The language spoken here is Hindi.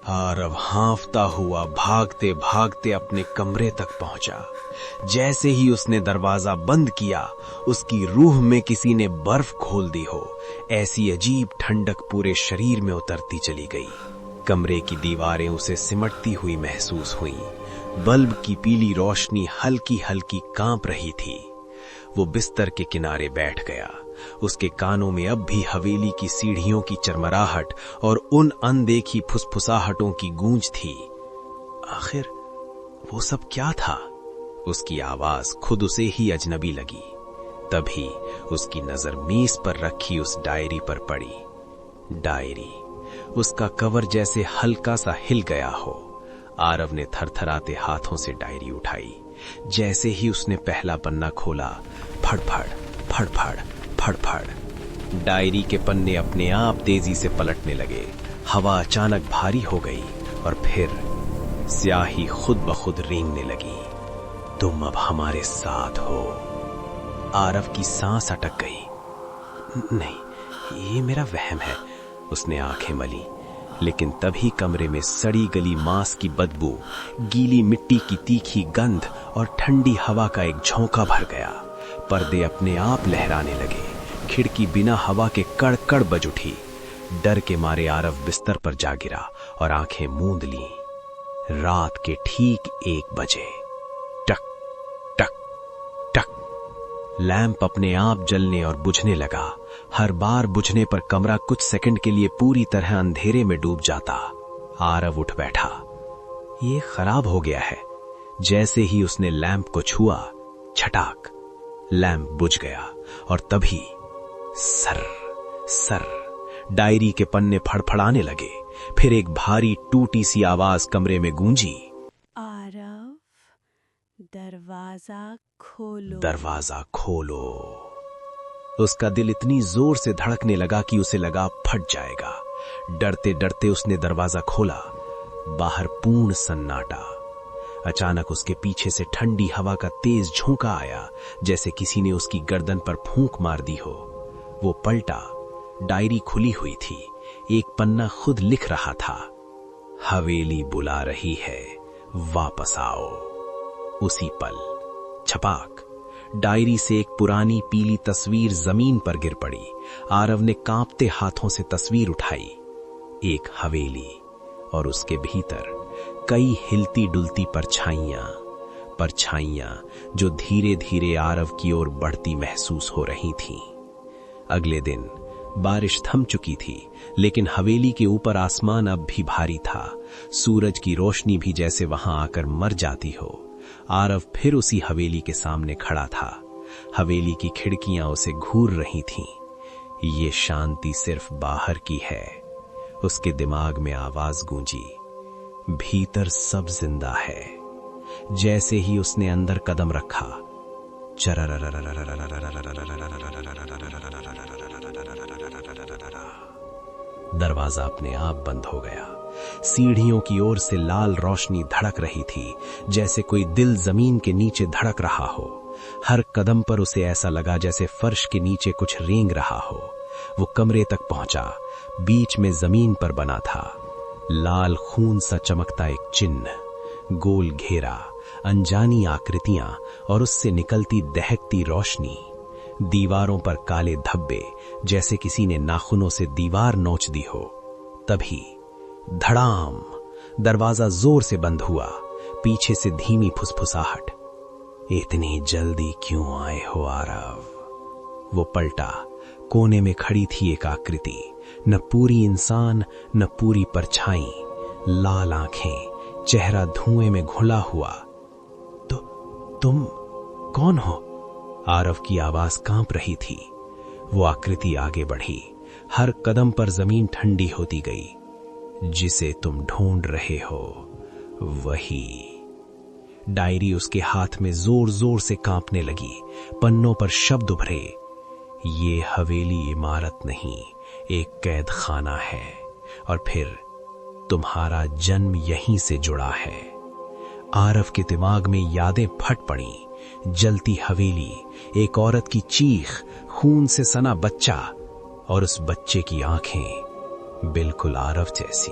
आरव हांफता हुआ भागते भागते अपने कमरे तक पहुंचा। जैसे ही उसने दरवाजा बंद किया, उसकी रूह में किसी ने बर्फ घोल दी हो। ऐसी अजीब ठंडक पूरे शरीर में उतरती चली गई। कमरे की दीवारें उसे सिमटती हुई महसूस हुईं। बल्ब की पीली रोशनी हल्की हल्की कांप रही थी। वो बिस्तर के किनारे बैठ गया। उसके कानों में अब भी हवेली की सीढ़ियों की चरमराहट और उन अनदेखी फुसफुसाहटों की गूंज थी। आखिर वो सब क्या था? उसकी आवाज खुद उसे ही अजनबी लगी। तभी उसकी नजर मेज पर रखी उस डायरी पर पड़ी। डायरी, उसका कवर जैसे हल्का सा हिल गया हो। आरव ने थरथराते हाथों से डायरी उठाई। जैसे ही उसने पहला पन्ना खोला, फड़फड़ फड़फड़ फड़फड़, डायरी के पन्ने अपने आप तेजी से पलटने लगे। हवा अचानक भारी हो गई और फिर स्याही खुद ब खुद रेंगने लगी। तुम अब हमारे साथ हो। आरव की सांस अटक गई। नहीं, ये मेरा वहम है, उसने आंखें मली। लेकिन तभी कमरे में सड़ी गली मांस की बदबू, गीली मिट्टी की तीखी गंध और ठंडी हवा का एक झोंका भर गया। पर्दे अपने आप लहराने लगे। खिड़की बिना हवा के कड़कड़ बज उठी। डर के मारे आरव बिस्तर पर जा गिरा और आंखें मूंद लीं। रात के ठीक 1 बजे। टक टक टक, लैंप अपने आप जलने और बुझने लगा। हर बार बुझने पर कमरा कुछ सेकंड के लिए पूरी तरह अंधेरे में डूब जाता। आरव उठ बैठा। ये खराब हो गया है। जैसे ही उसने लैंप को छुआ, छटाक, लैंप बुझ गया और तभी सर सर, डायरी के पन्ने फड़फड़ाने लगे। फिर एक भारी टूटी सी आवाज कमरे में गूंजी। आरव, दरवाजा खोलो। दरवाजा खोलो। उसका दिल इतनी जोर से धड़कने लगा कि उसे लगा फट जाएगा। डरते डरते उसने दरवाजा खोला। बाहर पूर्ण सन्नाटा। अचानक उसके पीछे से ठंडी हवा का तेज झोंका आया, जैसे किसी ने उसकी गर्दन पर फूंक मार दी हो। वो पलटा। डायरी खुली हुई थी। एक पन्ना खुद लिख रहा था, हवेली बुला रही है, वापस आओ। उसी पल छपाक, डायरी से एक पुरानी पीली तस्वीर जमीन पर गिर पड़ी। आरव ने कांपते हाथों से तस्वीर उठाई। एक हवेली और उसके भीतर कई हिलती डुलती परछाइयां जो धीरे धीरे आरव की ओर बढ़ती महसूस हो रही थीं। अगले दिन बारिश थम चुकी थी, लेकिन हवेली के ऊपर आसमान अब भी भारी था। सूरज की रोशनी भी जैसे वहां आकर मर जाती हो। आरव फिर उसी हवेली के सामने खड़ा था। हवेली की खिड़कियां उसे घूर रही थीं। ये शांति सिर्फ बाहर की है। उसके दिमाग में आवाज गूंजी, भीतर सब जिंदा है। जैसे ही उसने अंदर कदम रखा, दरवाजा अपने आप बंद हो गया। सीढ़ियों की ओर से लाल रोशनी धड़क रही थी, जैसे कोई दिल जमीन के नीचे धड़क रहा हो। हर कदम पर उसे ऐसा लगा जैसे फर्श के नीचे कुछ रेंग रहा हो। वो कमरे तक पहुंचा। बीच में जमीन पर बना था लाल खून सा चमकता एक चिन्ह, गोल घेरा, अनजानी आकृतियां और उससे निकलती दहकती रोशनी। दीवारों पर काले धब्बे, जैसे किसी ने नाखूनों से दीवार नोच दी हो। तभी धड़ाम, दरवाजा जोर से बंद हुआ। पीछे से धीमी फुसफुसाहट, इतनी जल्दी क्यों आए हो आरव? वो पलटा। कोने में खड़ी थी एक आकृति, न पूरी इंसान न पूरी परछाई। लाल आंखें, चेहरा धुएं में घुला हुआ। तुम कौन हो? आरव की आवाज कांप रही थी। वो आकृति आगे बढ़ी। हर कदम पर जमीन ठंडी होती गई। जिसे तुम ढूंढ रहे हो वही। डायरी उसके हाथ में जोर जोर से कांपने लगी। पन्नों पर शब्द उभरे, ये हवेली इमारत नहीं, एक कैद खाना है, और फिर तुम्हारा जन्म यहीं से जुड़ा है। आरव के दिमाग में यादें फट पड़ी। जलती हवेली, एक औरत की चीख, खून से सना बच्चा, और उस बच्चे की आंखें बिल्कुल आरव जैसी।